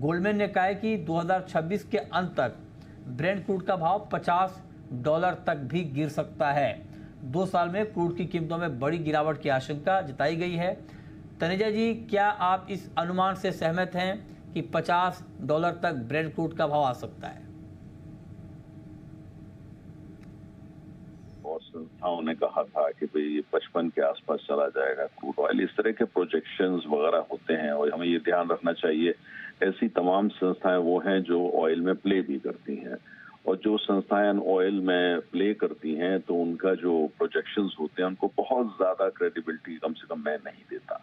Goldman ने कहा है कि 2026 के अंत तक ब्रेंट क्रूड का भाव $50 तक भी गिर सकता है। 2 साल में क्रूड की कीमतों में बड़ी गिरावट की आशंका जताई गई है। तनेजा जी, क्या आप इस अनुमान से सहमत हैं कि $50 तक ब्रेंट क्रूड का भाव आ सकता है? और संस्थाओं ने कहा था कि भाई ये 55 के आसपास चला जाएगा क्रूड ऑयल। इस तरह के प्रोजेक्शंस वगैरह होते हैं और हमें ये ध्यान रखना चाहिए, ऐसी तमाम संस्थाएं वो हैं जो ऑयल में प्ले भी करती हैं, और जो संस्थाएं ऑयल में प्ले करती हैं तो उनका जो प्रोजेक्शंस होते हैं उनको बहुत ज्यादा क्रेडिबिलिटी कम से कम मैं नहीं देता।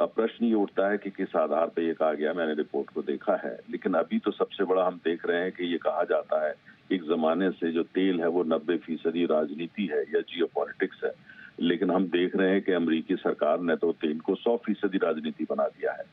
अब प्रश्न ये उठता है कि किस आधार पर ये कहा गया। मैंने रिपोर्ट को देखा है, लेकिन अभी तो सबसे बड़ा हम देख रहे हैं कि ये कहा जाता है एक जमाने से जो तेल है वो 90% राजनीति है या जियोपॉलिटिक्स है, लेकिन हम देख रहे हैं कि अमेरिकी सरकार ने तो तेल को 100% राजनीति बना दिया है।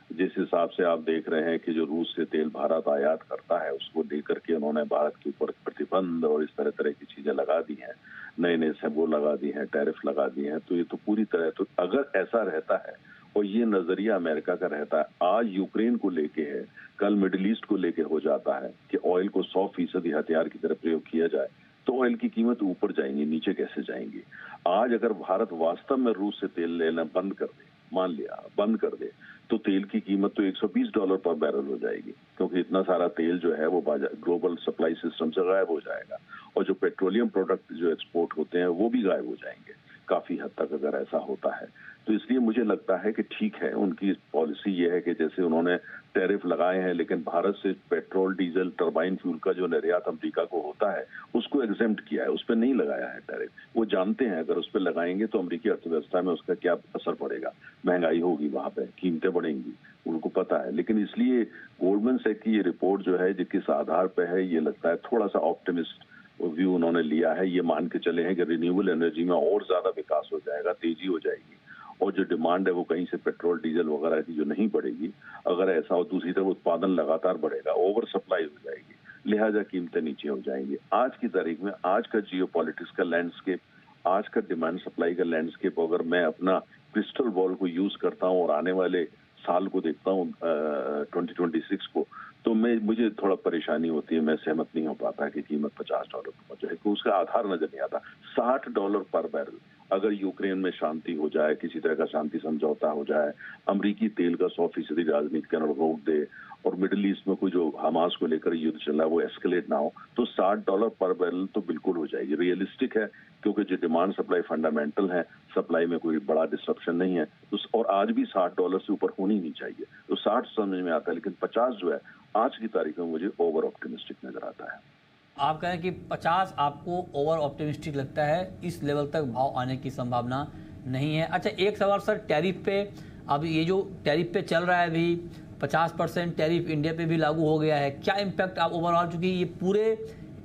जिस हिसाब से आप देख रहे हैं कि जो रूस से तेल भारत आयात करता है उसको लेकर के उन्होंने भारत के ऊपर प्रतिबंध और इस तरह की चीजें लगा दी हैं, नए से वो लगा दी हैं, टैरिफ लगा दिए हैं। तो ये तो पूरी तरह, तो अगर ऐसा रहता है और ये नजरिया अमेरिका का रहता है, आज यूक्रेन को लेके है, कल मिडिल ईस्ट को लेके हो जाता है कि ऑयल को 100% हथियार की तरह प्रयोग किया जाए, तो ऑयल की कीमत ऊपर जाएंगी, नीचे कैसे जाएंगी। आज अगर भारत वास्तव में रूस से तेल लेना बंद कर दे, मान लिया बंद कर दे, तो तेल की कीमत तो $120 पर बैरल हो जाएगी, क्योंकि इतना सारा तेल जो है वो ग्लोबल सप्लाई सिस्टम से गायब हो जाएगा, और जो पेट्रोलियम प्रोडक्ट जो एक्सपोर्ट होते हैं वो भी गायब हो जाएंगे काफी हद तक अगर ऐसा होता है। तो इसलिए मुझे लगता है कि ठीक है, उनकी पॉलिसी ये है कि जैसे उन्होंने टैरिफ लगाए हैं, लेकिन भारत से पेट्रोल, डीजल, टरबाइन फ्यूल का जो निर्यात अमेरिका को होता है उसको एग्जेम्प्ट किया है, उस पर नहीं लगाया है टैरिफ। वो जानते हैं अगर उस पर लगाएंगे तो अमेरिकी अर्थव्यवस्था में उसका क्या असर पड़ेगा, महंगाई होगी, वहां पे कीमतें बढ़ेंगी, उनको पता है। लेकिन इसलिए गोल्डमैन सैक्स की ये रिपोर्ट जो है, जिस आधार पर है, ये लगता है थोड़ा सा ऑप्टिमिस्ट व्यू उन्होंने लिया है। ये मान के चले हैं कि रिन्यूएबल एनर्जी में और ज्यादा विकास हो जाएगा, तेजी हो जाएगी, और जो डिमांड है वो कहीं से पेट्रोल, डीजल वगैरह की जो नहीं बढ़ेगी, अगर ऐसा हो, दूसरी तरफ उत्पादन लगातार बढ़ेगा, ओवर सप्लाई हो जाएगी, लिहाजा कीमतें नीचे हो जाएंगी। आज की तारीख में, आज का जियोपॉलिटिक्स का लैंडस्केप, आज का डिमांड सप्लाई का लैंडस्केप, अगर मैं अपना क्रिस्टल बॉल को यूज करता हूँ और आने वाले साल को देखता हूँ 2026 को, तो मुझे थोड़ा परेशानी होती है। मैं सहमत नहीं हो पाता कि कीमत $50 पर पहुंचे, क्योंकि उसका आधार नजर नहीं आता। $60 पर बैरल अगर यूक्रेन में शांति हो जाए, किसी तरह का शांति समझौता हो जाए, अमेरिकी तेल का 100% राजनीति का रोक दे, और मिडिल ईस्ट में कोई जो हमास को लेकर युद्ध चल रहा है वो एस्केलेट ना हो, तो $60 पर बैरल तो बिल्कुल हो जाएगी। रियलिस्टिक है, क्योंकि जो डिमांड सप्लाई फंडामेंटल है, सप्लाई में कोई बड़ा डिस्ट्रप्शन नहीं है, तो और आज भी $60 से ऊपर होनी नहीं चाहिए। तो 60 समझ में आता है, लेकिन 50 जो है आज की तारीख में मुझे ओवर ऑप्टिमिस्टिक नजर आता है। आप कहें कि 50 आपको ओवर ऑप्टिमिस्टिक लगता है, इस लेवल तक भाव आने की संभावना नहीं है। अच्छा, एक सवाल सर, टैरिफ पे, अब ये जो टैरिफ पे चल रहा है अभी 50% टैरिफ इंडिया पे भी लागू हो गया है, क्या इम्पैक्ट आप ओवरऑल, चूंकि ये पूरे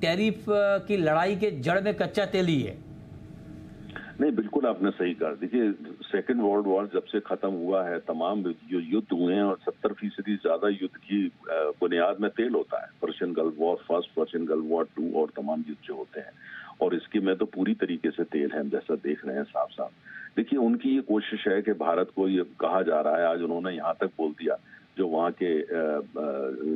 टैरिफ की लड़ाई के जड़ में कच्चा तेल ही है। नहीं, बिल्कुल आपने सही कहा। देखिए, सेकेंड वर्ल्ड वॉर जब से खत्म हुआ है, तमाम जो युद्ध हुए हैं, और 70% ज्यादा युद्ध की बुनियाद में तेल होता है। Persian gulf war first, Persian gulf war 2 और तमाम युद्ध जो होते हैं, और इसके में तो पूरी तरीके से तेल है, हम जैसा देख रहे हैं साफ साफ। देखिए, उनकी ये कोशिश है कि भारत को ये कहा जा रहा है, आज उन्होंने यहाँ तक बोल दिया, जो वहाँ के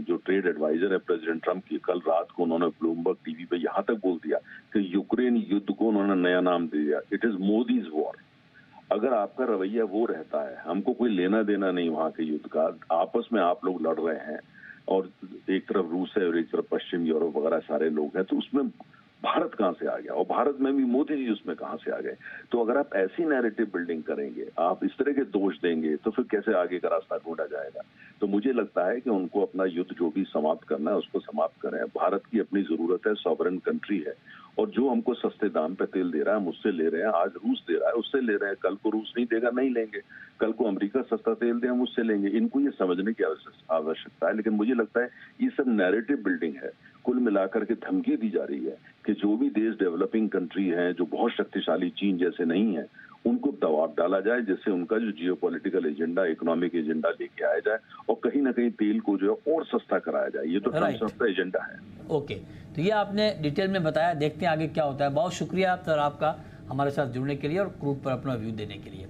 जो ट्रेड एडवाइजर है प्रेसिडेंट ट्रंप की, कल रात को उन्होंने ब्लूमबर्ग टीवी पे यहाँ तक बोल दिया कि यूक्रेन युद्ध को उन्होंने नया नाम दे दिया, इट इज मोदीज वॉर। अगर आपका रवैया वो रहता है, हमको कोई लेना देना नहीं वहाँ के युद्ध का, आपस में आप लोग लड़ रहे हैं, और एक तरफ रूस है और एक तरफ पश्चिम यूरोप वगैरह सारे लोग हैं, तो उसमें भारत कहां से आ गया, और भारत में भी मोदी जी उसमें कहां से आ गए। तो अगर आप ऐसी नैरेटिव बिल्डिंग करेंगे, आप इस तरह के दोष देंगे, तो फिर कैसे आगे का रास्ता ढूंढा जाएगा। तो मुझे लगता है कि उनको अपना युद्ध जो भी समाप्त करना है उसको समाप्त करें। भारत की अपनी जरूरत है, सॉवरेन कंट्री है, और जो हमको सस्ते दाम पे तेल दे रहा है, हम उससे ले रहे हैं। आज रूस दे रहा है, उससे ले रहे हैं, कल को रूस नहीं देगा, नहीं लेंगे। कल को अमेरिका सस्ता तेल दे, हम उससे लेंगे। इनको ये समझने की आवश्यकता है। लेकिन मुझे लगता है ये सब नैरेटिव बिल्डिंग है। कुल मिलाकर के धमकी दी जा रही है कि जो भी देश डेवलपिंग कंट्री हैं, जो बहुत शक्तिशाली चीन जैसे नहीं है, उनको दबाव डाला जाए, जिससे उनका जो जियोपॉलिटिकल एजेंडा, इकोनॉमिक एजेंडा लेके आया जाए, और कहीं ना कहीं तेल को जो है और सस्ता कराया जाए। ये तो ट्रम्प का एजेंडा है। ओके, तो ये आपने डिटेल में बताया, देखते हैं आगे क्या होता है। बहुत शुक्रिया सर आपका हमारे साथ जुड़ने के लिए और क्रूड पर अपना व्यू देने के लिए।